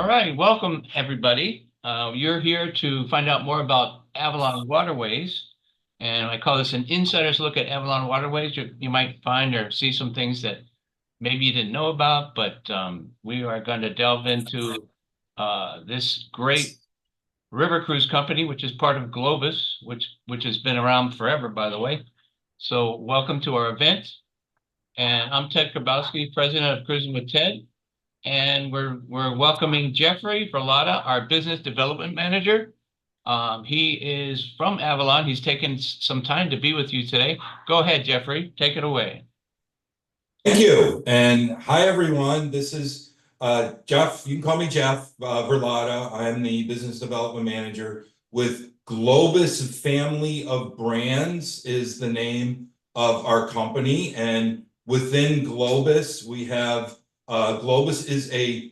All right, welcome everybody. You're here to find out more about Avalon Waterways, and I call this an insider's look at Avalon Waterways. You might find or see some things that maybe you didn't know about, but we are going to delve into this great river cruise company, which is part of Globus, which has been around forever, by the way. So welcome to our event, and I'm Ted Grabowski, president of Cruising with Ted. And we're welcoming Jeffrey Verlotta, our business development manager. He is from Avalon. He's taken some time to be with you today. Go ahead, Jeffrey. Take it away. Thank you. And hi, everyone. This is Jeff. You can call me Jeff Verlotta. I'm the business development manager with Globus Family of Brands is the name of our company. And within Globus, we have Globus is a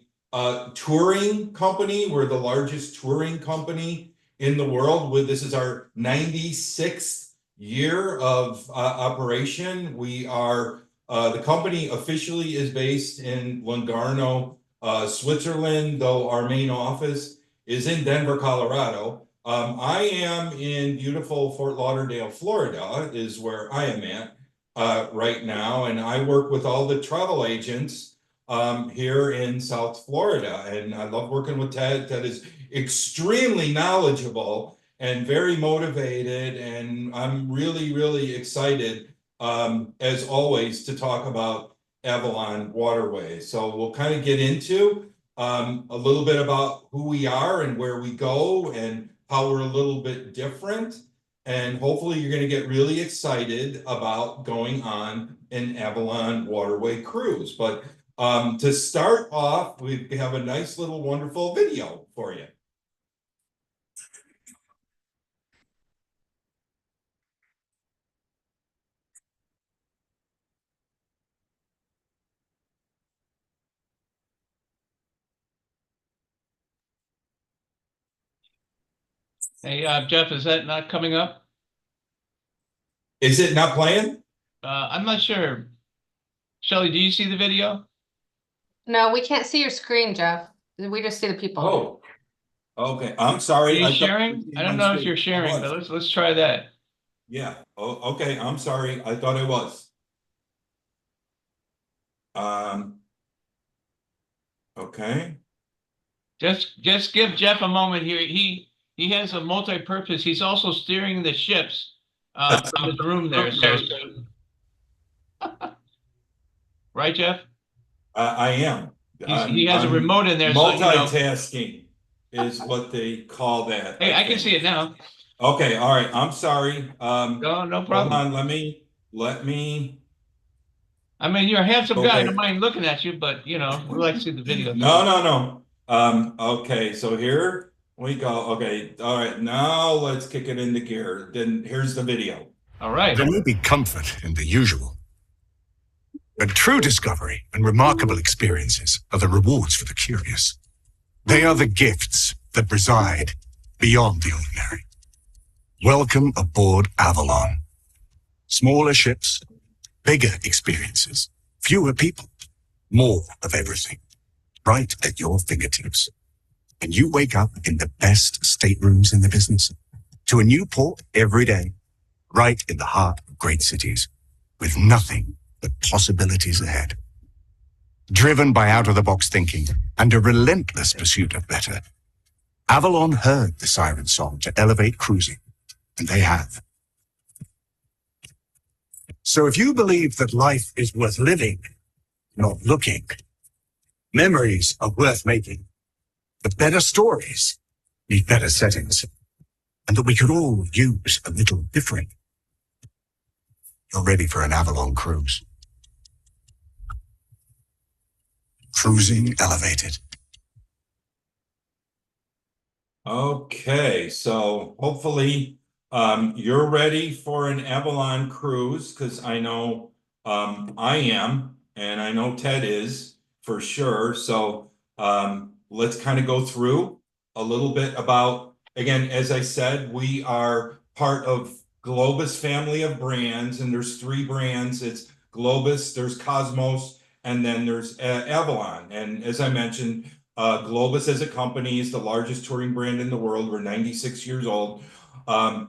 touring company. We're the largest touring company in the world. This is our 96th year of operation. We are the company officially is based in Lugano, Switzerland, though our main office is in Denver, Colorado. I am in beautiful Fort Lauderdale, Florida, is where I am at right now, and I work with all the travel agents here in South Florida, and I love working with Ted. Ted is extremely knowledgeable and very motivated, and I'm really excited as always, to talk about Avalon Waterways. So we'll kind of get into a little bit about who we are and where we go and how we're a little bit different. And hopefully you're going to get really excited about going on an Avalon Waterway cruise. But to start off, we have a nice little wonderful video for you. Hey, Jeff, is that not coming up? Is it not playing? I'm not sure. Shelly, do you see the video? No, we can't see your screen, Jeff. We just see the people. Oh, okay. I'm sorry. Are you sharing? I don't know if you're sharing, but let's try that. Yeah. Oh, okay. I'm sorry. I thought I was. Okay. Just give Jeff a moment here. He has a multi-purpose. He's also steering the ships from his room there. So, right, Jeff? I am. He has a remote in there. Multitasking is what they call that. Hey, I can see it now. Okay. All right. I'm sorry. No problem. Hold on. Let me. I mean, you're a handsome guy. I don't mind looking at you, but we like to see the video. No. Okay. So here we go. Okay. All right. Now let's kick it into gear. Then here's the video. All right. There may be comfort in the usual, but true discovery and remarkable experiences are the rewards for the curious. They are the gifts that reside beyond the ordinary. Welcome aboard Avalon. Smaller ships, bigger experiences, fewer people, more of everything, right at your fingertips. And you wake up in the best staterooms in the business, to a new port every day, right in the heart of great cities, with nothing but possibilities ahead. Driven by out-of-the-box thinking and a relentless pursuit of better, Avalon heard the siren song to elevate cruising, and they have. So if you believe that life is worth living, not looking, memories are worth making, but better stories need better settings, and that we could all use a little different, you're ready for an Avalon cruise. Cruising elevated. Okay, so hopefully you're ready for an Avalon cruise, because I know I am, and I know Ted is for sure. So let's kind of go through a little bit about, again, as I said, we are part of Globus Family of Brands, and there's 3 brands. It's Globus, there's Cosmos, and then there's Avalon. And as I mentioned, Globus as a company is the largest touring brand in the world. We're 96 years old.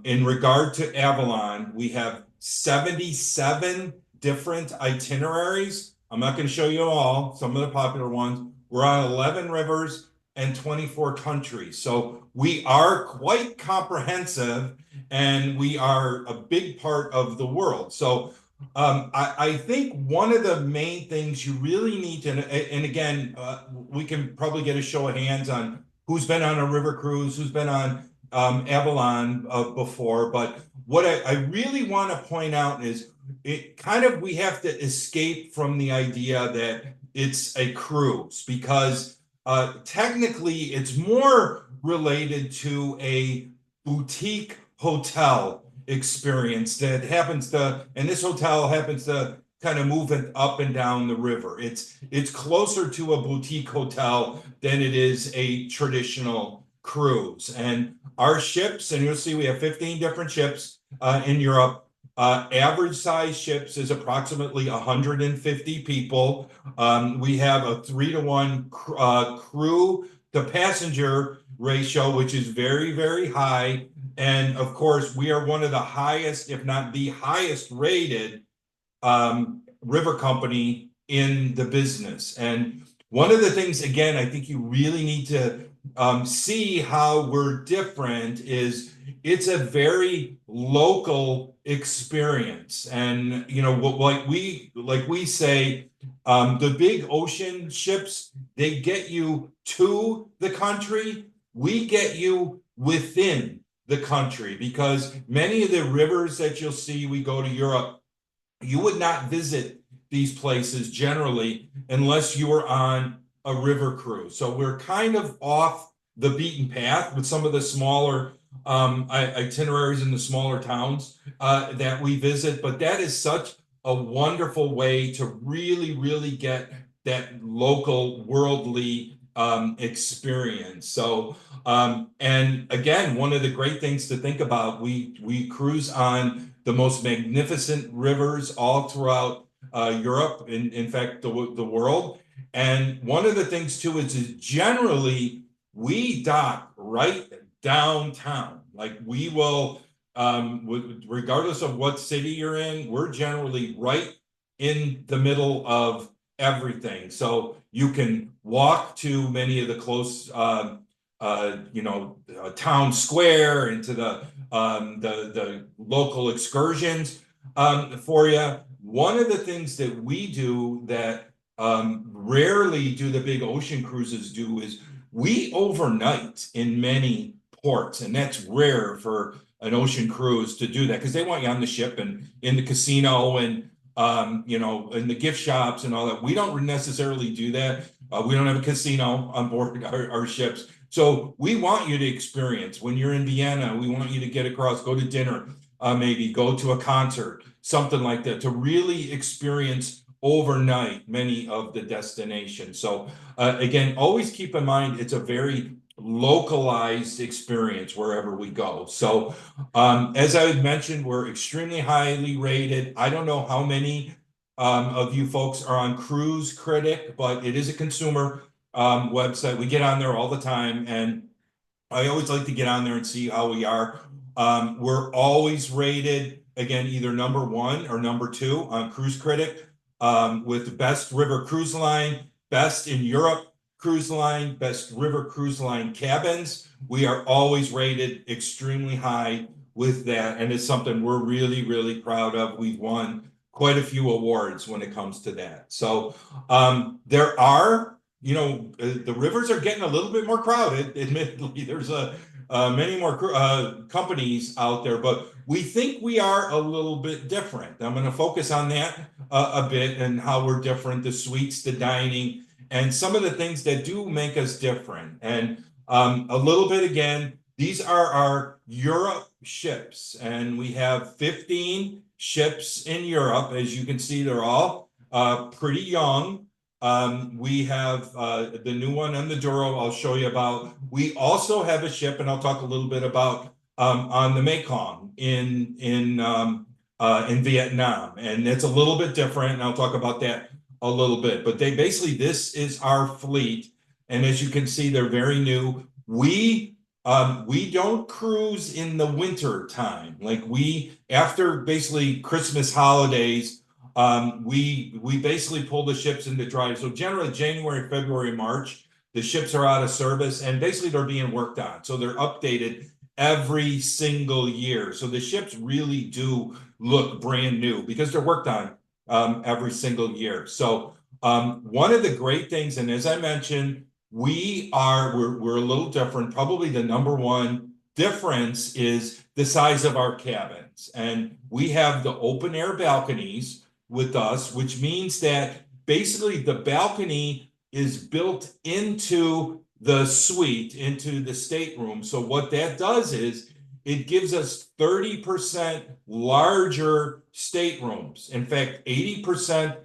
In regard to Avalon, we have 77 different itineraries. I'm not going to show you all, some of the popular ones. We're on 11 rivers and 24 countries. So we are quite comprehensive, and we are a big part of the world. So I think one of the main things you really need to, and again, we can probably get a show of hands on who's been on a river cruise, who's been on Avalon before. But what I really want to point out is we have to escape from the idea that it's a cruise, because technically it's more related to a boutique hotel experience that happens to, and this hotel happens to kind of move it up and down the river. It's closer to a boutique hotel than it is a traditional cruise. And our ships, and you'll see we have 15 different ships in Europe. Average size ships is approximately 150 people. We have a 3-to-1 crew to passenger ratio, which is very, very high. And of course, we are one of the highest, if not the highest rated river company in the business. And one of the things, again, I think you really need to see how we're different is it's a very local experience. And, you know, like we say, the big ocean ships, they get you to the country. We get you within the country, because many of the rivers that you'll see, we go to Europe, you would not visit these places generally unless you were on a river cruise. So we're kind of off the beaten path with some of the smaller itineraries in the smaller towns that we visit, but that is such a wonderful way to really, really get that local worldly experience. So, and again, one of the great things to think about, we cruise on the most magnificent rivers all throughout Europe, in fact, the world. And one of the things too is generally we dock right downtown. Like we will, regardless of what city you're in, we're generally right in the middle of everything. So you can walk to many of the close, town square, into the local excursions for you. One of the things that we do that rarely do the big ocean cruises do is we overnight in many ports, and that's rare for an ocean cruise to do that, because they want you on the ship and in the casino and in the gift shops and all that. We don't necessarily do that. We don't have a casino on board our ships. So we want you to experience, when you're in Vienna, we want you to get across, go to dinner, maybe go to a concert, something like that, to really experience overnight many of the destinations. So again, always keep in mind, it's a very localized experience wherever we go. So as I had mentioned, we're extremely highly rated. I don't know how many of you folks are on Cruise Critic, but it is a consumer website. We get on there all the time, and I always like to get on there and see how we are. We're always rated, again, either #1 or #2 on Cruise Critic, with best river cruise line, best in Europe cruise line, best river cruise line cabins. We are always rated extremely high with that, and it's something we're really, really proud of. We've won quite a few awards when it comes to that. So there are, the rivers are getting a little bit more crowded. Admittedly, there's many more companies out there, but we think we are a little bit different. I'm going to focus on that a bit, and how we're different, the suites, the dining, and some of the things that do make us different. And a little bit, again, these are our Europe ships, and we have 15 ships in Europe. As you can see, they're all pretty young. We have the new one on the Douro I'll show you about. We also have a ship, and I'll talk a little bit about on the Mekong in Vietnam, and it's a little bit different, and I'll talk about that a little bit. But this is our fleet And as you can see, they're very new. We don't cruise in the winter time. Like after basically Christmas holidays, we basically pull the ships into dry. So generally January, February, March, the ships are out of service and basically they're being worked on. So they're updated every single year. So the ships really do look brand new because they're worked on every single year. So one of the great things, and as I mentioned, we're a little different. Probably the number one difference is the size of our cabins. And we have the open air balconies with us, which means that basically the balcony is built into the suite, into the stateroom. So what that does is it gives us 30% larger staterooms. In fact, 80%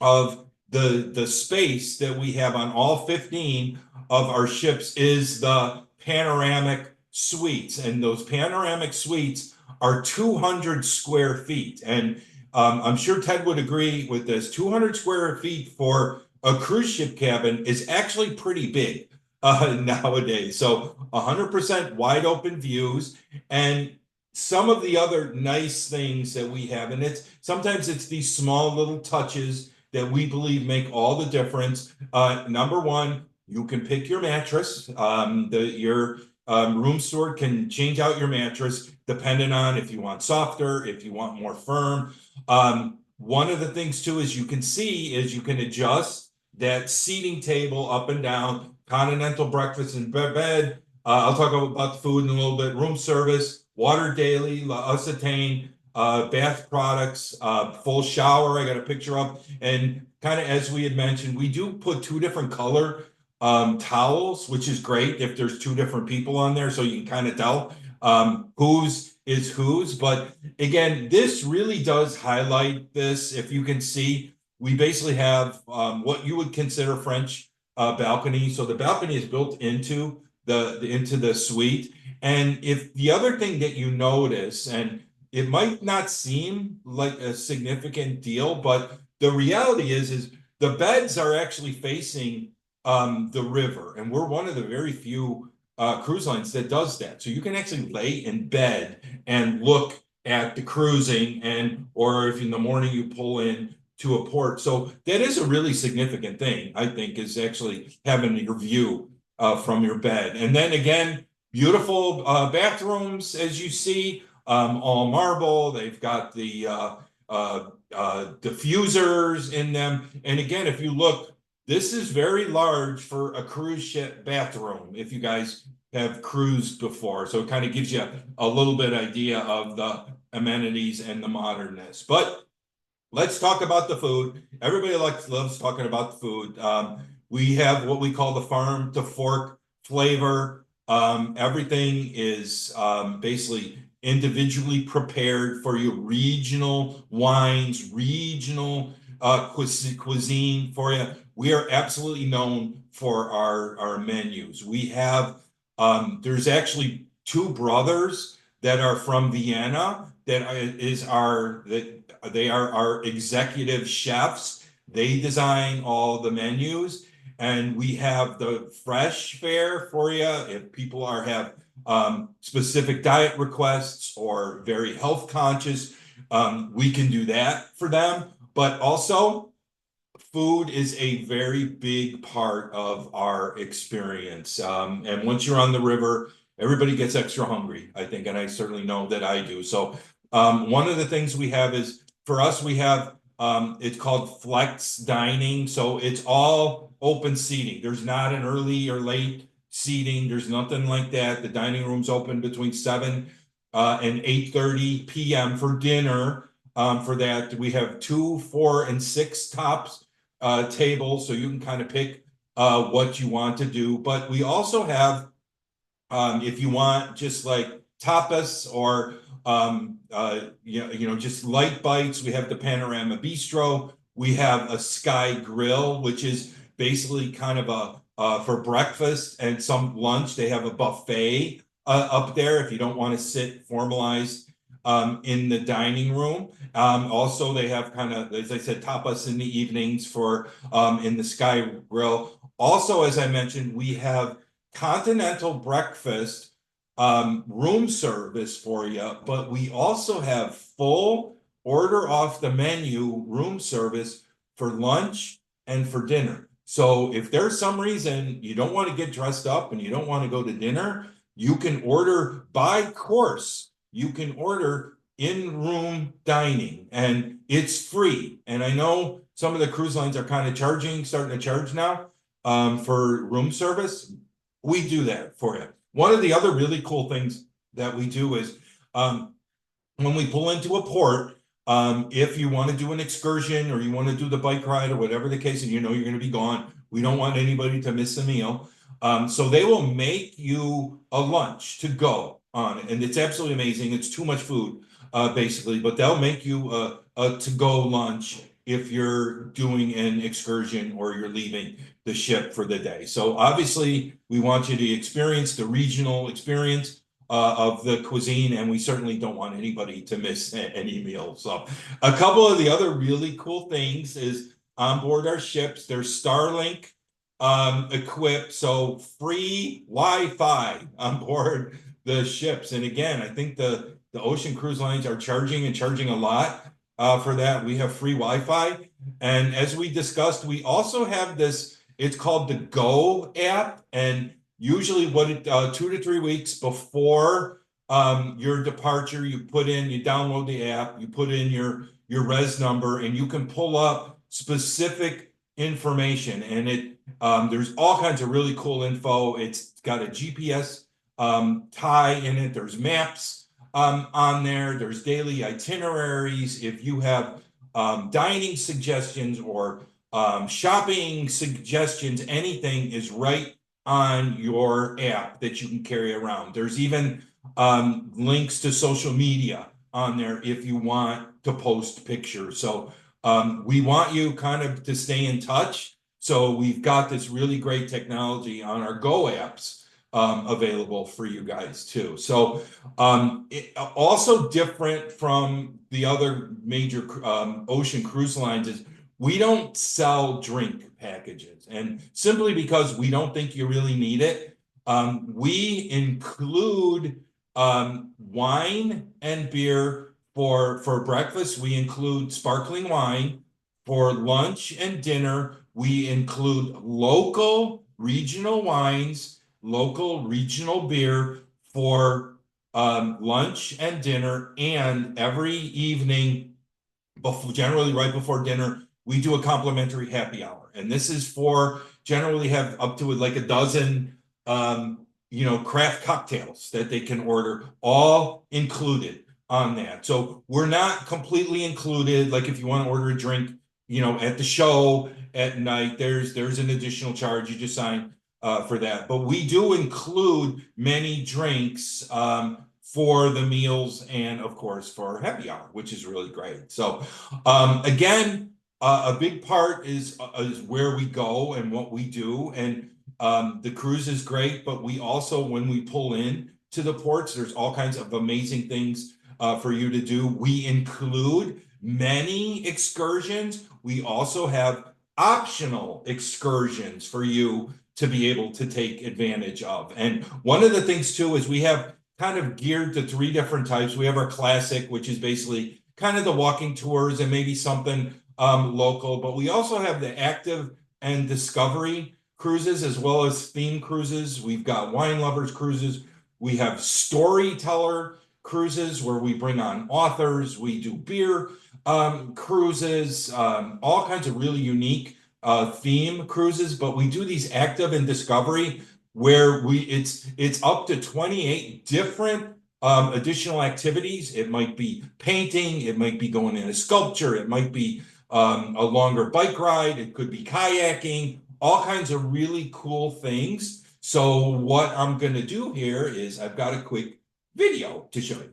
of the space that we have on all 15 of our ships is the panoramic suites. And those panoramic suites are 200 square feet. And I'm sure Ted would agree with this. 200 square feet for a cruise ship cabin is actually pretty big nowadays. So 100% wide open views. And some of the other nice things that we have, and sometimes it's these small little touches that we believe make all the difference. Number one, you can pick your mattress. Your room steward can change out your mattress depending on if you want softer, if you want more firm. One of the things too is you can adjust that seating table up and down, continental breakfast and bed. I'll talk about the food in a little bit. Room service, water daily, L'Occitane, bath products, full shower. I got a picture of, and kind of as we had mentioned, we do put 2 different color towels, which is great if there's 2 different people on there, so you can kind of tell whose is whose. But again, this really does highlight this. If you can see, we basically have what you would consider French balcony. So the balcony is built into the suite. And if the other thing that you notice, and it might not seem like a significant deal, but the reality is the beds are actually facing the river, and we're one of the very few cruise lines that does that. So you can actually lay in bed and look at the cruising, or if in the morning you pull in to a port. So that is a really significant thing, I think, is actually having your view from your bed. And then again, beautiful bathrooms, as you see, all marble. They've got the diffusers in them. And again, if you look, this is very large for a cruise ship bathroom, if you guys have cruised before. So it kind of gives you a little bit idea of the amenities and the modernness. But let's talk about the food. Everybody loves talking about the food. We have what we call the farm to fork flavor. Everything is basically individually prepared for you, regional wines, regional cuisine for you. We are absolutely known for our menus. We have, there's actually 2 brothers that are from Vienna they are our executive chefs. They design all the menus. And we have the fresh fare for you if people have specific diet requests or very health conscious. We can do that for them. But also, food is a very big part of our experience. And once you're on the river, everybody gets extra hungry, I think, and I certainly know that I do. So one of the things we have is, for us, we have, it's called flex dining. So it's all open seating. There's not an early or late seating. There's nothing like that. The dining room's open between 7 and 8:30 p.m. for dinner. For that, we have 2, 4, and 6 tops tables, so you can kind of pick what you want to do. But we also have, if you want just like tapas or just light bites, we have the Panorama Bistro. We have a Sky Grill, which is basically kind of for breakfast and some lunch. They have a buffet up there if you don't want to sit formalized in the dining room. Also, they have kind of, as I said, tapas in the evenings for in the Sky Grill. Also, as I mentioned, we have continental breakfast room service for you, but we also have full order off the menu room service for lunch and for dinner. So if there's some reason you don't want to get dressed up and you don't want to go to dinner, you can order by course. You can order in-room dining and it's free. And I know some of the cruise lines are kind of starting to charge now for room service. We do that for you. One of the other really cool things that we do is when we pull into a port, if you want to do an excursion or you want to do the bike ride or whatever the case, and you know you're going to be gone, we don't want anybody to miss a meal. So they will make you a lunch to go on it. And it's absolutely amazing. It's too much food, basically, but they'll make you a to-go lunch if you're doing an excursion or you're leaving the ship for the day. So obviously, we want you to experience the regional experience of the cuisine, and we certainly don't want anybody to miss any meals. So a couple of the other really cool things is on board our ships, there's Starlink equipped, so free Wi-Fi on board the ships. And again, I think the ocean cruise lines are charging a lot for that. We have free Wi-Fi. And as we discussed, we also have this, it's called the Go app. And usually 2 to 3 weeks before your departure, you download the app, you put in your res number, and you can pull up specific information. And there's all kinds of really cool info. It's got a GPS tie in it. There's maps on there. There's daily itineraries. If you have dining suggestions or shopping suggestions, anything is right on your app that you can carry around. There's even links to social media on there if you want to post pictures. So we want you kind of to stay in touch. So we've got this really great technology on our Go apps available for you guys too. So also different from the other major ocean cruise lines is we don't sell drink packages, and simply because we don't think you really need it. We include wine and beer for breakfast. We include sparkling wine. For lunch and dinner, we include local regional wines, local regional beer for lunch and dinner. And every evening, generally right before dinner, we do a complimentary happy hour. And this is for generally have up to like a dozen craft cocktails that they can order, all included on that. So we're not completely included. Like if you want to order a drink, at the show at night, there's an additional charge. You just sign for that. But we do include many drinks for the meals and of course for happy hour, which is really great. So again, a big part is where we go and what we do. And the cruise is great, but we also, when we pull in to the ports, there's all kinds of amazing things for you to do. We include many excursions. We also have optional excursions for you to be able to take advantage of. And one of the things too is we have kind of geared to 3 different types. We have our classic, which is basically kind of the walking tours and maybe something local, but we also have the active and discovery cruises as well as theme cruises. We've got wine lovers cruises. We have storyteller cruises where we bring on authors. We do beer cruises, all kinds of really unique theme cruises, but we do these active and discovery where it's up to 28 different additional activities. It might be painting, it might be going in a sculpture, it might be a longer bike ride, it could be kayaking, all kinds of really cool things. So what I'm going to do here is I've got a quick video to show you.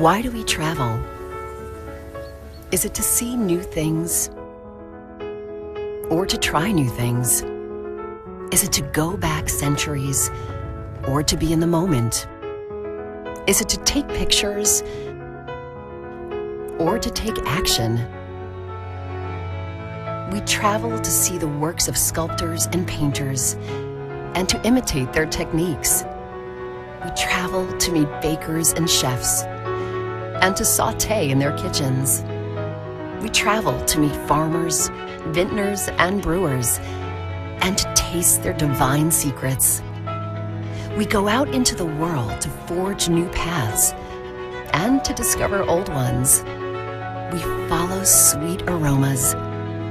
Why do we travel? Is it to see new things? Or to try new things? Is it to go back centuries or to be in the moment? Is it to take pictures or to take action? We travel to see the works of sculptors and painters and to imitate their techniques. We travel to meet bakers and chefs and to saute in their kitchens. We travel to meet farmers, vintners, and brewers and to taste their divine secrets. We go out into the world to forge new paths and to discover old ones. We follow sweet aromas,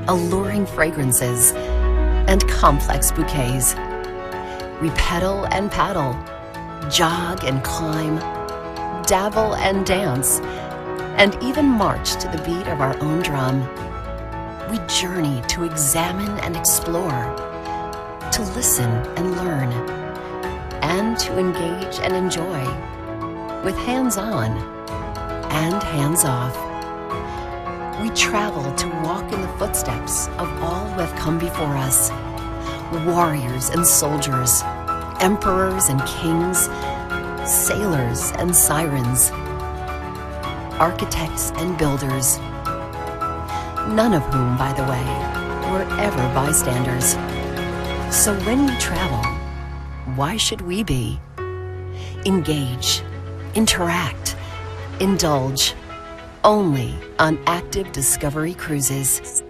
alluring fragrances, and complex bouquets. We pedal and paddle, jog and climb, dabble and dance, and even march to the beat of our own drum. We journey to examine and explore, to listen and learn, and to engage and enjoy, with hands-on and hands-off. We travel to walk in the footsteps of all who have come before us, warriors and soldiers, emperors and kings, sailors and sirens, architects and builders, none of whom, by the way, were ever bystanders. So when we travel, why should we be? Engage, interact, indulge, only on Active Discovery Cruises,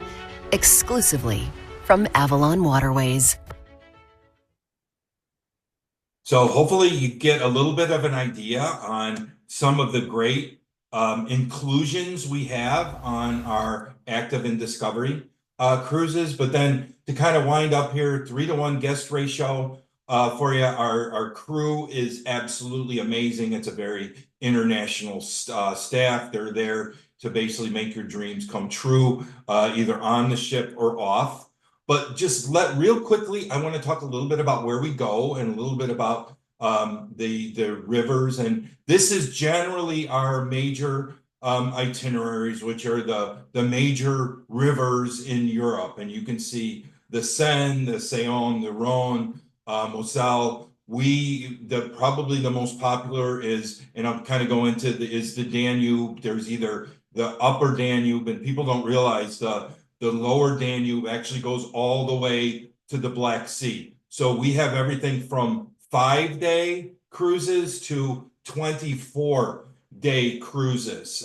exclusively from Avalon Waterways. So hopefully you get a little bit of an idea on some of the great inclusions we have on our Active and Discovery cruises. But then to kind of wind up here, 3-to-1 guest ratio for you. Our crew is absolutely amazing. It's a very international staff. They're there to basically make your dreams come true, either on the ship or off. But just real quickly, I want to talk a little bit about where we go and a little bit about the rivers. And this is generally our major itineraries, which are the major rivers in Europe. And you can see the Seine, the Saône, the Rhône, Moselle. Probably the most popular is, and I'll kind of go into is the Danube. There's either the upper Danube, and people don't realize the lower Danube actually goes all the way to the Black Sea. So we have everything from 5-day cruises to 24-day cruises.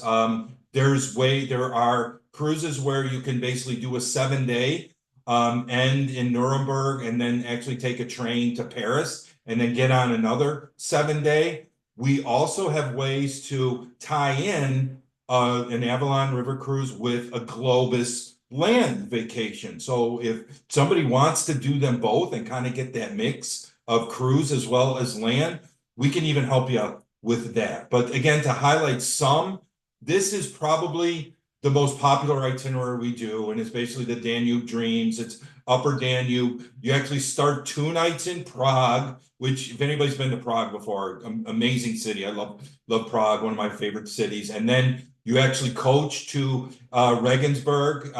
There are cruises where you can basically do a 7-day end in Nuremberg and then actually take a train to Paris and then get on another 7-day. We also have ways to tie in an Avalon River cruise with a Globus land vacation. So if somebody wants to do them both and kind of get that mix of cruise as well as land, we can even help you out with that. But again, to highlight some, this is probably the most popular itinerary we do, and it's basically the Danube Dreams. It's Upper Danube. You actually start 2 nights in Prague, which if anybody's been to Prague before, amazing city. I love Prague, one of my favorite cities. And then you actually coach to Regensburg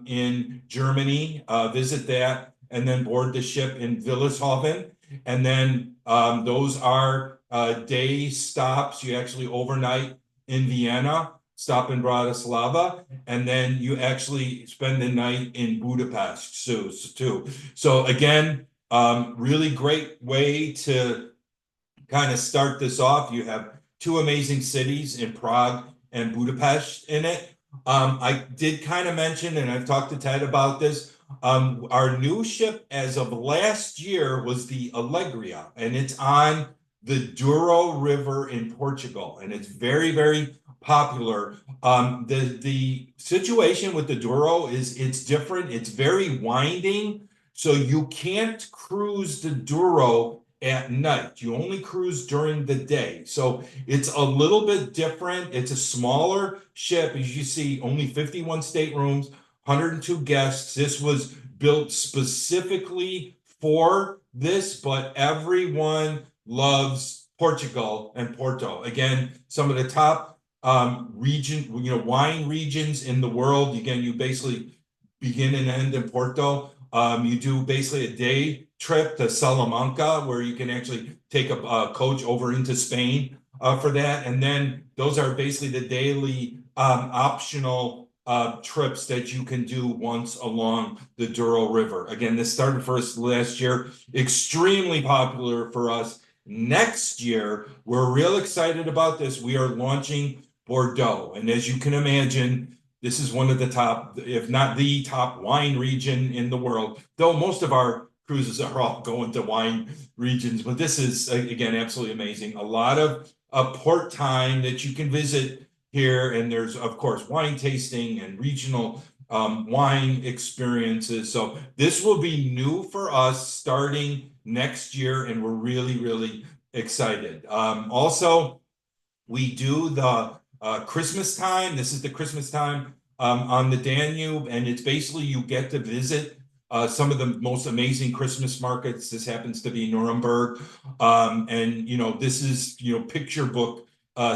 in Germany, visit that, and then board the ship in Wilhelmshaven. And then those are day stops. You actually overnight in Vienna, stop in Bratislava, and then you actually spend the night in Budapest too. So again, really great way to kind of start this off. You have 2 amazing cities in Prague and Budapest in it. I did kind of mention, and I've talked to Ted about this, our new ship as of last year was the Alegria, and it's on the Douro River in Portugal, and it's very, very popular. The situation with the Douro is it's different. It's very winding, so you can't cruise the Douro at night. You only cruise during the day. So it's a little bit different. It's a smaller ship. As you see, only 51 staterooms, 102 guests. This was built specifically for this, but everyone loves Portugal and Porto. Again, some of the top wine regions in the world. Again, you basically begin and end in Porto. You do basically a day trip to Salamanca, where you can actually take a coach over into Spain for that. And then those are basically the daily optional trips that you can do once along the Douro River. Again, this started for us last year, extremely popular for us. Next year, we're real excited about this. We are launching Bordeaux. And as you can imagine, this is one of the top, if not the top wine region in the world, though most of our cruises are all going to wine regions, but this is, again, absolutely amazing. A lot of port time that you can visit here, and there's, of course, wine tasting and regional wine experiences. So this will be new for us starting next year, and we're really, really excited. Also, we do the Christmas time. This is the Christmas time on the Danube, and it's basically you get to visit some of the most amazing Christmas markets. This happens to be Nuremberg, and this is picture book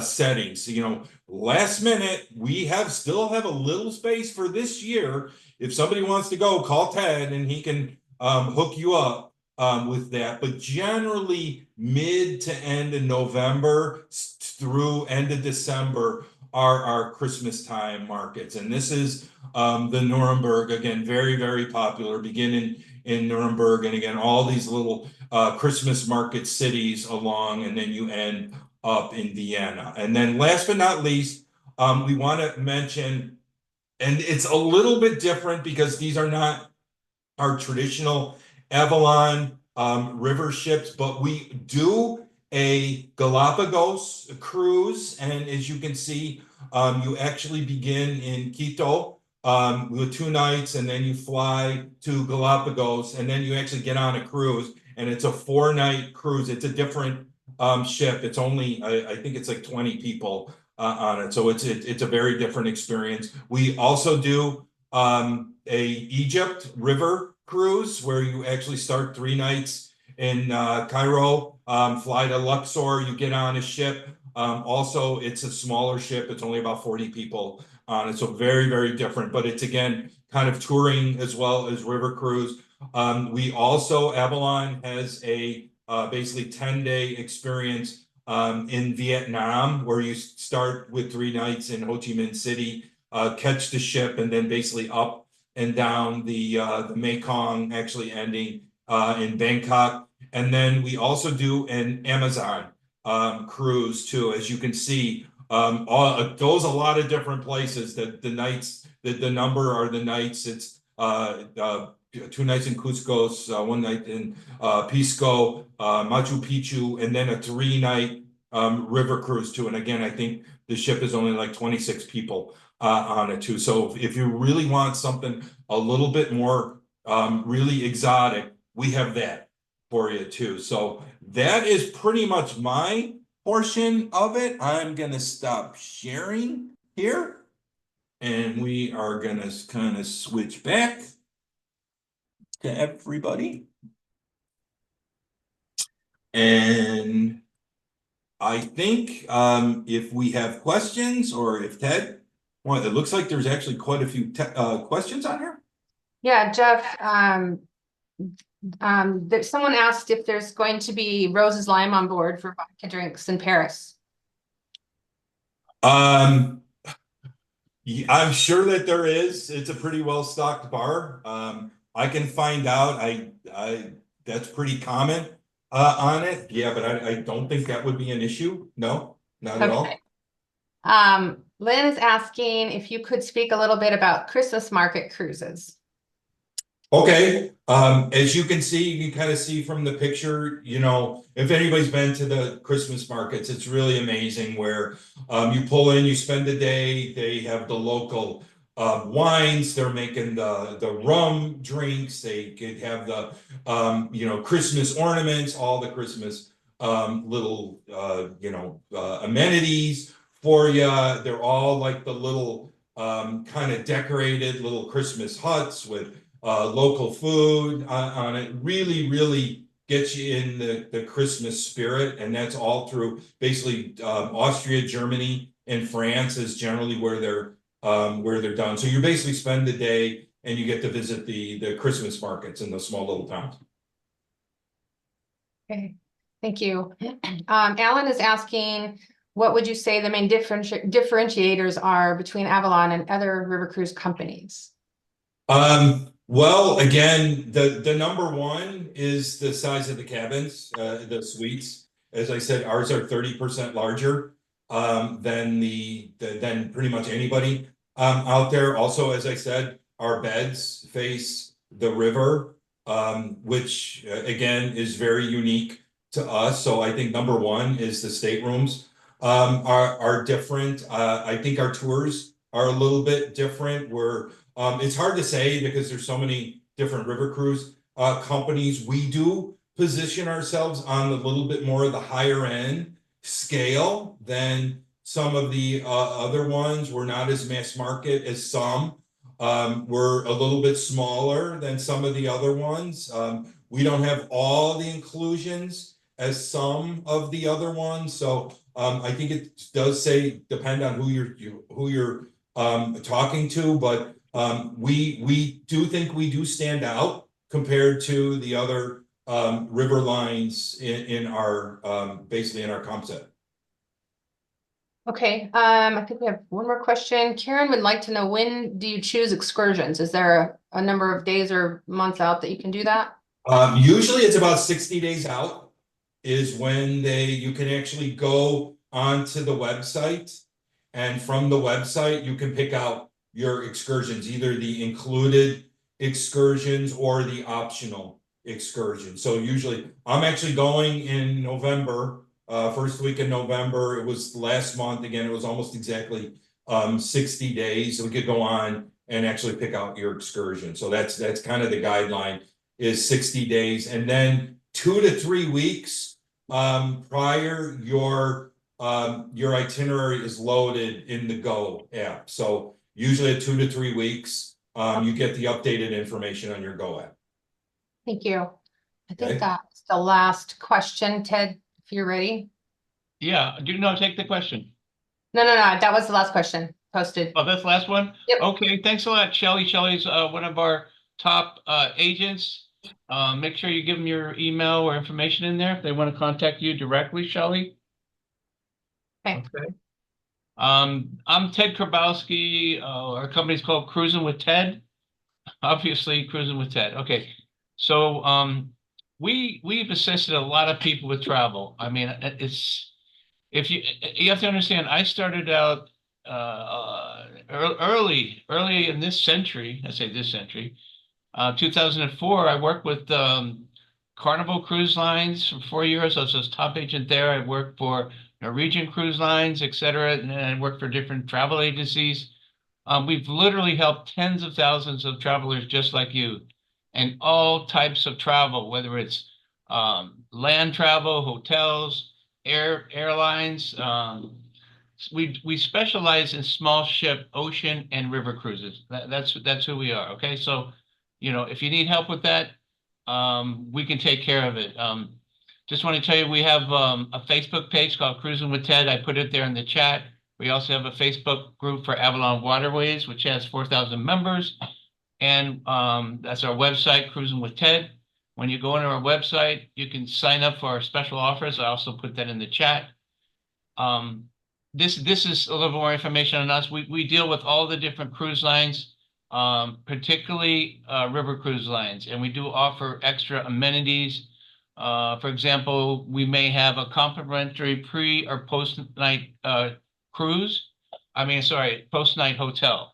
settings. Last minute, we still have a little space for this year. If somebody wants to go, call Ted and he can hook you up with that. But generally, mid to end of November through end of December are our Christmas time markets. And this is the Nuremberg, again, very, very popular, beginning in Nuremberg. And again, all these little Christmas market cities along, and then you end up in Vienna. And then last but not least, we want to mention, and it's a little bit different because these are not our traditional Avalon river ships, but we do a Galapagos cruise. And as you can see, you actually begin in Quito with 2 nights, and then you fly to Galapagos, and then you actually get on a cruise, and it's a 4-night cruise. It's a different ship. It's only, I think it's like 20 people on it. So it's a very different experience. We also do a Egypt river cruise where you actually start 3 nights in Cairo, fly to Luxor, you get on a ship. Also, it's a smaller ship. It's only about 40 people on it. So very, very different, but it's again, kind of touring as well as river cruise. We also, Avalon has a basically 10-day experience in Vietnam, where you start with 3 nights in Ho Chi Minh City, catch the ship, and then basically up and down the Mekong, actually ending in Bangkok. And then we also do an Amazon cruise too. As you can see, it goes a lot of different places. The nights, the number are the nights. It's 2 nights in Cusco, 1 night in Pisco, Machu Picchu, and then a 3-night river cruise too. And again, I think the ship is only like 26 people on it too. So if you really want something a little bit more really exotic, we have that for you too. So that is pretty much my portion of it. I'm gonna stop sharing here, and we are gonna kind of switch back to everybody. And I think if we have questions, or if Ted, well, it looks like there's actually quite a few questions on here. Yeah, Jeff, someone asked if there's going to be Rose's Lime on board for vodka drinks in Paris. I'm sure that there is. It's a pretty well-stocked bar. I can find out. That's pretty common on it. Yeah, but I don't think that would be an issue. No, not at all. Lynn is asking if you could speak a little bit about Christmas market cruises. Okay, as you can see, you can kind of see from the picture, if anybody's been to the Christmas markets, it's really amazing where you pull in, you spend the day, they have the local wines, they're making the rum drinks, they could have the Christmas ornaments, all the Christmas little amenities for you. They're all like the little kind of decorated little Christmas huts with local food on it. Really, really gets you in the Christmas spirit, and that's all through basically Austria, Germany, and France is generally where they're done. So you basically spend the day and you get to visit the Christmas markets in those small little towns. Okay, thank you. Alan is asking, what would you say the main differentiators are between Avalon and other river cruise companies? Well, again, the number one is the size of the cabins, the suites. As I said, ours are 30% larger than than pretty much anybody out there. Also, as I said, our beds face the river, which again is very unique to us. So I think number one is the staterooms are different. I think our tours are a little bit different. It's hard to say because there's so many different river cruise companies. We do position ourselves on a little bit more of the higher end scale than some of the other ones. We're not as mass market as some. We're a little bit smaller than some of the other ones. We don't have all the inclusions as some of the other ones. So I think it does depend on who you're talking to, but we do think we do stand out compared to the other river lines in our basically in our comp set. Okay, I think we have one more question. Karen would like to know, when do you choose excursions? Is there a number of days or months out that you can do that? Usually it's about 60 days out is when you can actually go onto the website, and from the website you can pick out your excursions, either the included excursions or the optional excursions. So usually I'm actually going in November, first week in November. It was last month. Again, it was almost exactly 60 days. So we could go on and actually pick out your excursion. So that's kind of the guideline, is 60 days. And then 2 to 3 weeks prior, your itinerary is loaded in the Go app. So usually at 2 to 3 weeks, you get the updated information on your Go app. Thank you. I think Okay. that's the last question. Ted, if you're ready. Yeah, take the question. No, that was the last question posted. Oh, that's the last one? Yep. Okay, thanks a lot, Shelley. Shelley's one of our top agents. Make sure you give them your email or information in there if they want to contact you directly, Shelley. Okay. Okay. I'm Ted Krabowski. Our company's called Cruising with Ted. Obviously, Cruising with Ted. Okay. So we've assisted a lot of people with travel. I mean, you have to understand, I started out early in this century. I say this century. 2004, I worked with Carnival Cruise Lines for 4 years. I was top agent there. I worked for Norwegian Cruise Lines, etc. And then I worked for different travel agencies. We've literally helped tens of thousands of travelers just like you, and all types of travel, whether it's land travel, hotels, airlines. We specialize in small ship, ocean, and river cruises. That's who we are. Okay, so if you need help with that, we can take care of it. Just want to tell you, we have a Facebook page called Cruising with Ted. I put it there in the chat. We also have a Facebook group for Avalon Waterways, which has 4,000 members. And that's our website, Cruising with Ted. When you go into our website, you can sign up for our special offers. I also put that in the chat. This is a little more information on us. We deal with all the different cruise lines, particularly river cruise lines, and we do offer extra amenities. For example, we may have a complimentary pre or post night cruise. Post night hotel.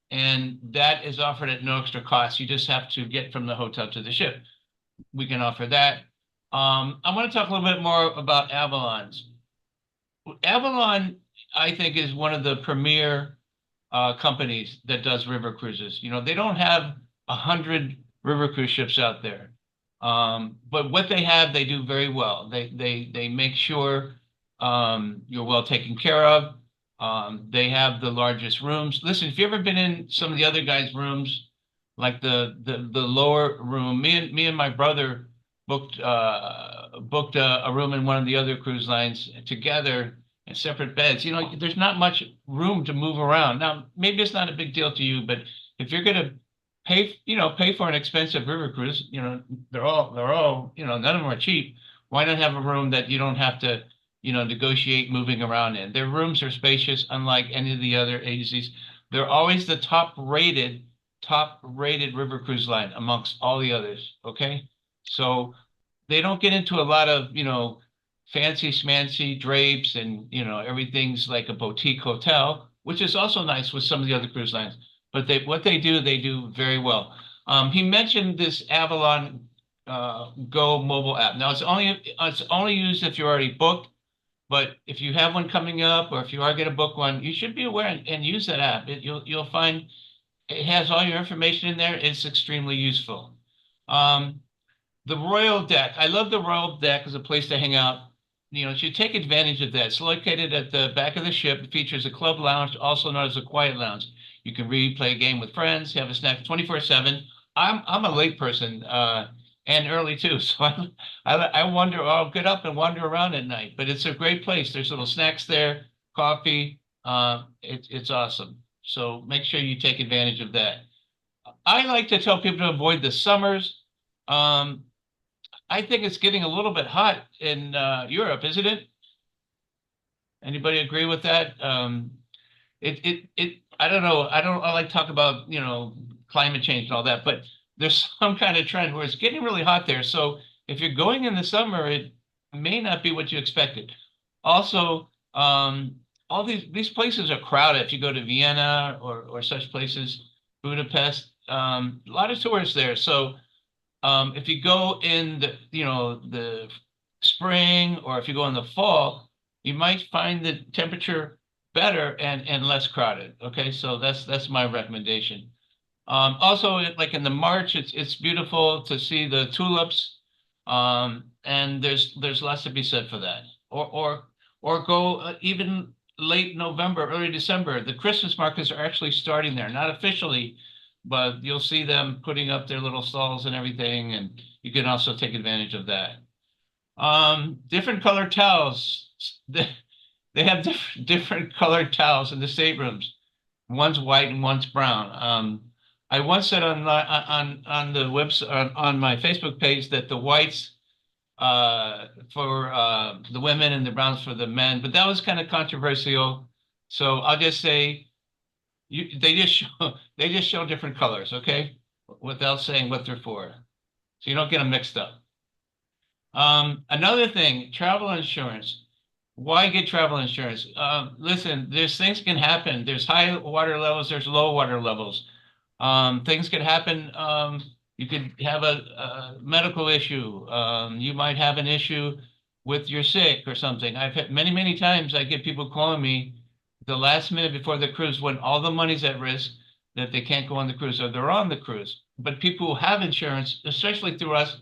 And that is offered at no extra cost. You just have to get from the hotel to the ship. We can offer that. I want to talk a little bit more about Avalon's. Avalon, I think, is one of the premier companies that does river cruises. They don't have 100 river cruise ships out there. But what they have, they do very well. They make sure you're well taken care of. They have the largest rooms. Listen, if you've ever been in some of the other guys' rooms, like the lower room, me and my brother booked a room in one of the other cruise lines together in separate beds. There's not much room to move around. Now, maybe it's not a big deal to you, but if you're gonna pay for an expensive river cruise, they're all none of them are cheap. Why not have a room that you don't have to, negotiate moving around in? Their rooms are spacious, unlike any of the other agencies. They're always the top rated river cruise line amongst all the others. Okay. So they don't get into a lot of, fancy schmancy drapes and, everything's like a boutique hotel, which is also nice with some of the other cruise lines. But what they do very well. He mentioned this Avalon Go mobile app. Now it's only used if you're already booked, but if you have one coming up or if you are going to book one, you should be aware and use that app. You'll find it has all your information in there. It's extremely useful. The Royal Deck. I love the Royal Deck as a place to hang out. You should take advantage of that. It's located at the back of the ship. It features a club lounge, also known as a quiet lounge. You can read, play a game with friends, have a snack 24/7. I'm a late person and early too, so I wander. I'll get up and wander around at night. But it's a great place. There's little snacks there, coffee. It's awesome. So make sure you take advantage of that. I like to tell people to avoid the summers. I think it's getting a little bit hot in Europe, isn't it? Anybody agree with that? I don't know. I like to talk about, climate change and all that, but there's some kind of trend where it's getting really hot there. So if you're going in the summer, it may not be what you expected. Also, all these places are crowded. If you go to Vienna or such places, Budapest, a lot of tourists there. So if you go in the spring or if you go in the fall, you might find the temperature better and less crowded. Okay, so that's my recommendation. Also, like in the March, it's beautiful to see the tulips, and there's lots to be said for that. Or go even late November, early December. The Christmas markets are actually starting there, not officially, but you'll see them putting up their little stalls and everything, and you can also take advantage of that. Different colored towels. They have different colored towels in the staterooms. One's white and one's brown. I once said on the website on my Facebook page that the whites for the women and the browns for the men, but that was kind of controversial. So I'll just say they just show different colors, okay, without saying what they're for, so you don't get them mixed up. Another thing, travel insurance. Why get travel insurance? Listen, there's things can happen. There's high water levels. There's low water levels. Things could happen. You could have a medical issue. You might have an issue with you're sick or something. I've had many times I get people calling me the last minute before the cruise when all the money's at risk that they can't go on the cruise or they're on the cruise. But people who have insurance, especially through us,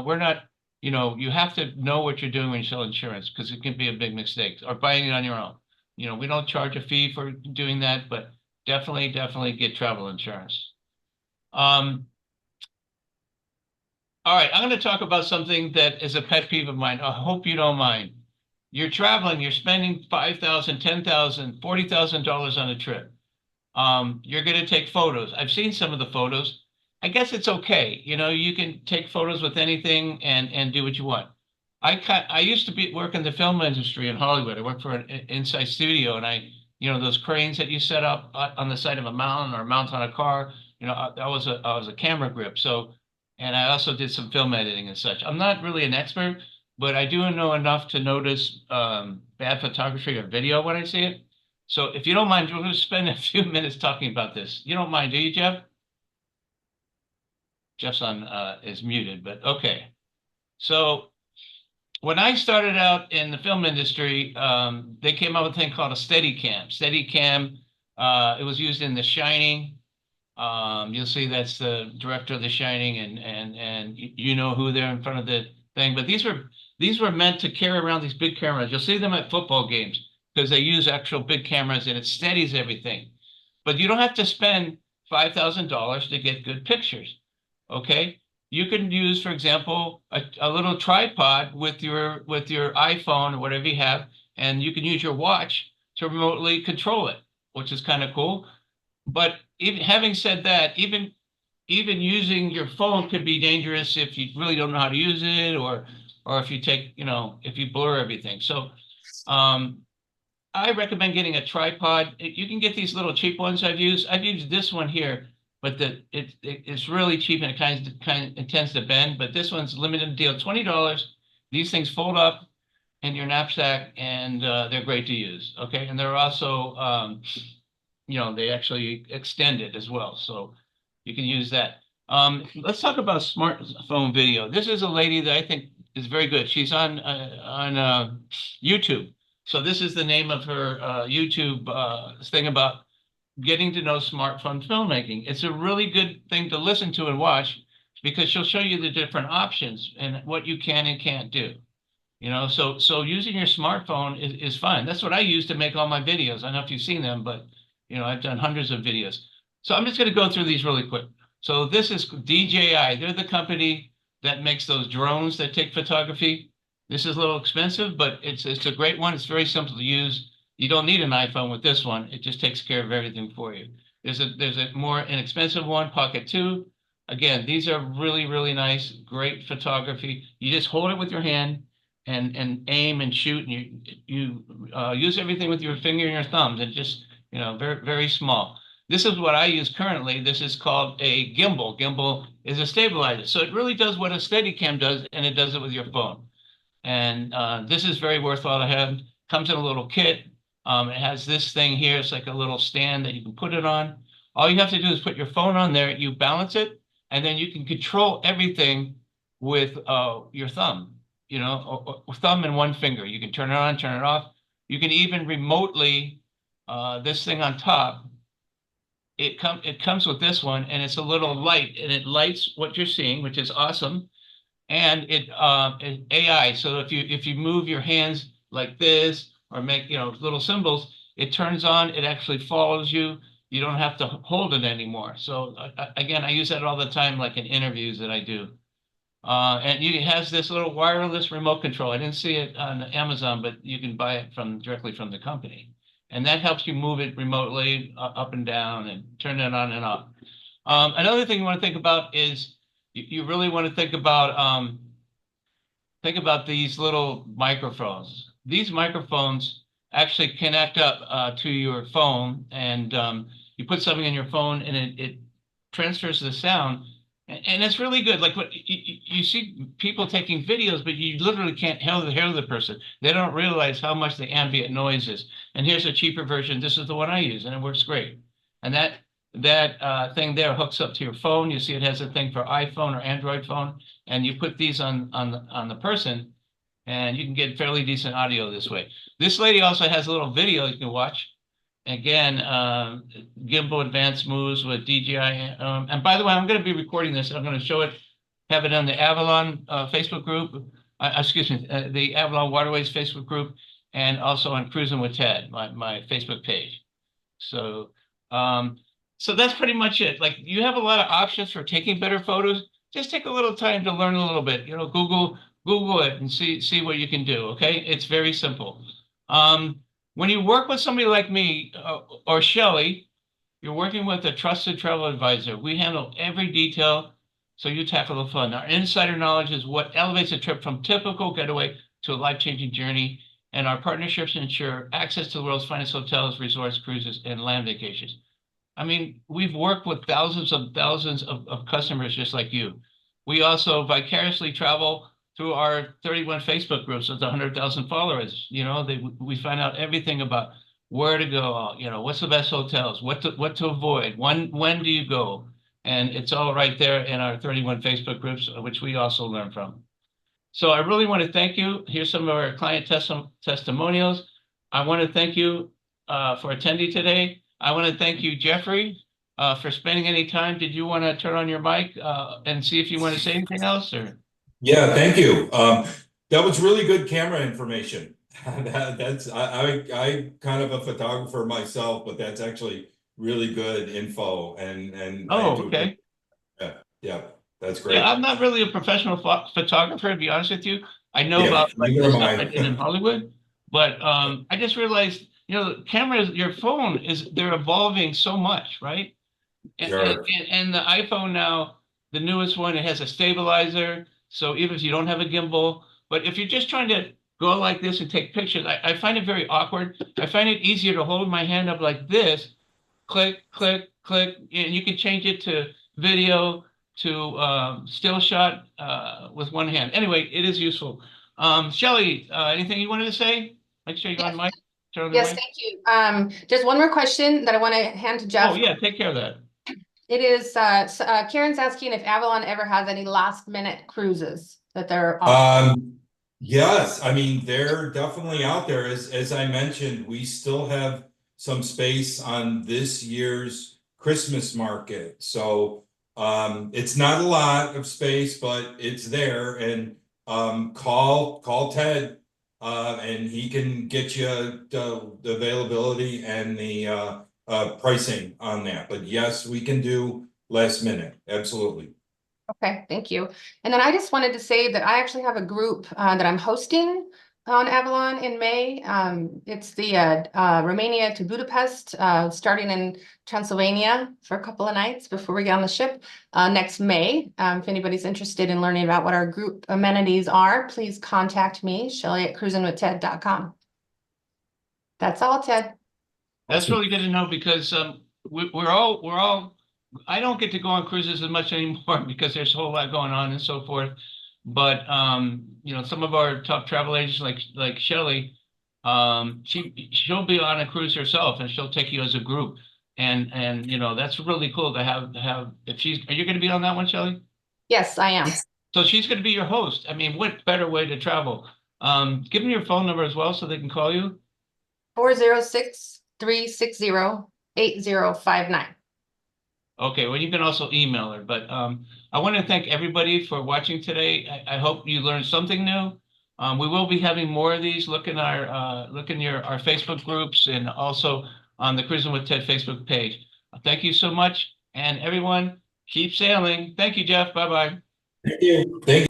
we're not, you have to know what you're doing when you sell insurance because it can be a big mistake or buying it on your own. We don't charge a fee for doing that, but definitely get travel insurance. All right, I'm going to talk about something that is a pet peeve of mine. I hope you don't mind. You're traveling, you're spending $5,000, $10,000, $40,000 on a trip. You're going to take photos. I've seen some of the photos. I guess it's okay. You can take photos with anything and do what you want. I used to work in the film industry in Hollywood. I worked for an inside studio, and those cranes that you set up on the side of a mountain or mount on a car, I was a camera grip. So, and I also did some film editing and such. I'm not really an expert, but I do know enough to notice bad photography or video when I see it. So if you don't mind, we'll just spend a few minutes talking about this. You don't mind, do you, Jeff? Jeff's is muted, but okay. So when I started out in the film industry, they came up with a thing called a Steadicam. Steadicam, it was used in The Shining. You'll see that's the director of The Shining, and you know who they're in front of the thing. But these were meant to carry around these big cameras. You'll see them at football games because they use actual big cameras and it steadies everything. But you don't have to spend $5,000 to get good pictures. Okay, you can use, for example, a little tripod with your iPhone or whatever you have, and you can use your watch to remotely control it, which is kind of cool. But even having said that, even using your phone could be dangerous if you really don't know how to use it, or or if you take, if you blur everything. So I recommend getting a tripod. You can get these little cheap ones I've used. I've used this one here, but it's really cheap and it tends to bend. But this one's limited deal, $20. These things fold up in your knapsack, and they're great to use. Okay, and they're also they actually extend it as well, so you can use that. Let's talk about smartphone video. This is a lady that I think is very good. She's on YouTube. So this is the name of her YouTube thing about getting to know smartphone filmmaking. It's a really good thing to listen to and watch because she'll show you the different options and what you can and can't do. So using your smartphone is fun. That's what I use to make all my videos. I don't know if you've seen them, but I've done hundreds of videos. So I'm just going to go through these really quick. So this is DJI. They're the company that makes those drones that take photography. This is a little expensive, but it's a great one. It's very simple to use. You don't need an iPhone with this one. It just takes care of everything for you. There's a more inexpensive one, Pocket 2. Again, these are really, really nice, great photography. You just hold it with your hand and aim and shoot, and you use everything with your finger and your thumbs, and just very, very small. This is what I use currently. This is called a gimbal. Gimbal is a stabilizer, so it really does what a Steadicam does, and it does it with your phone. And this is very worthwhile to have. Comes in a little kit. It has this thing here. It's like a little stand that you can put it on. All you have to do is put your phone on there. You balance it, and then you can control everything with your thumb. Thumb and one finger. You can turn it on, turn it off. You can even remotely, this thing on top, it comes with this one, and it's a little light, and it lights what you're seeing, which is awesome. And it AI. So if you move your hands like this or make little symbols, it turns on. It actually follows you. You don't have to hold it anymore. So again, I use that all the time, like in interviews that I do. And it has this little wireless remote control. I didn't see it on Amazon, but you can buy it directly from the company. And that helps you move it remotely up and down and turn it on and off. Another thing you want to think about is you really want to think about these little microphones. These microphones actually connect up to your phone, and you put something in your phone, and it transfers the sound. And it's really good. Like what you see people taking videos, but you literally can't hear the person. They don't realize how much the ambient noise is. And here's a cheaper version. This is the one I use, and it works great. And that thing there hooks up to your phone. You see it has a thing for iPhone or Android phone, and you put these on the person, and you can get fairly decent audio this way. This lady also has a little video you can watch. Again, gimbal advanced moves with DJI. And by the way, I'm going to be recording this. I'm going to show it, have it on the Avalon Facebook group. The Avalon Waterways Facebook group, and also on Cruising with Ted, my Facebook page. So, so that's pretty much it. Like, you have a lot of options for taking better photos. Just take a little time to learn a little bit. Google it and see what you can do. Okay, it's very simple. When you work with somebody like me or Shelley, you're working with a trusted travel advisor. We handle every detail, so you tackle the fun. Our insider knowledge is what elevates a trip from typical getaway to a life-changing journey, and our partnerships ensure access to the world's finest hotels, resorts, cruises, and land vacations. I mean, we've worked with thousands of customers just like you. We also vicariously travel through our 31 Facebook groups with 100,000 followers. We find out everything about where to go, what's the best hotels, what to avoid, when do you go, and it's all right there in our 31 Facebook groups, which we also learn from. So I really want to thank you. Here's some of our client testimonials. I want to thank you for attending today. I want to thank you, Jeffrey, for spending any time. Did you want to turn on your mic and see if you want to say anything else, or? Yeah, thank you. That was really good camera information. That's I kind of a photographer myself, but that's actually really good info. And Okay. Yeah, that's great. Yeah, I'm not really a professional photographer, to be honest with you. I know about like neither the am stuff I did in Hollywood, but I just realized, cameras, your phone they're evolving so much, right? Sure. And the iPhone now, the newest one, it has a stabilizer. So even if you don't have a gimbal, But if you're just trying to go like this and take pictures, I find it very awkward. I find it easier to hold my hand up like this, click, click, click, and you can change it to video, to still shot with one hand. Anyway, it is useful. Shelley, anything you wanted to say? Make sure you're on mic. Turn on the Yes, mic. thank you. There's one more question that I want to hand to Jeff. Oh, yeah, take care of that. It is, Karen's asking if Avalon ever has any last minute cruises that they're offering. Yes, I mean, they're definitely out there. As I mentioned, we still have some space on this year's Christmas market. So it's not a lot of space, but it's there. And call Ted and he can get you the availability and the pricing on that. But yes, we can do last minute. Absolutely. Okay, thank you. And then I just wanted to say that I actually have a group that I'm hosting on Avalon in May. It's the Romania to Budapest, starting in Transylvania for a couple of nights before we get on the ship next May. If anybody's interested in learning about what our group amenities are, please contact me, Shelley@cruisinwithted.com. That's all, Ted. That's really good to know because we're all I don't get to go on cruises as much anymore because there's a whole lot going on and so forth. But you know, some of our top travel agents like Shelley, she'll be on a cruise herself and she'll take you as a group. And you know, that's really cool to have if are you going to be on that one, Shelley? Yes, I am. So she's going to be your host. I mean, what better way to travel? Give them your phone number as well so they can call you. 406-360-8059. Okay, well, you can also email her, but I want to thank everybody for watching today. I hope you learned something new. We will be having more of these. Look in our Facebook groups and also on the Cruising with Ted Facebook page. Thank you so much, and everyone, keep sailing. Thank you, Jeff. Bye-bye. Thank you. Thank you.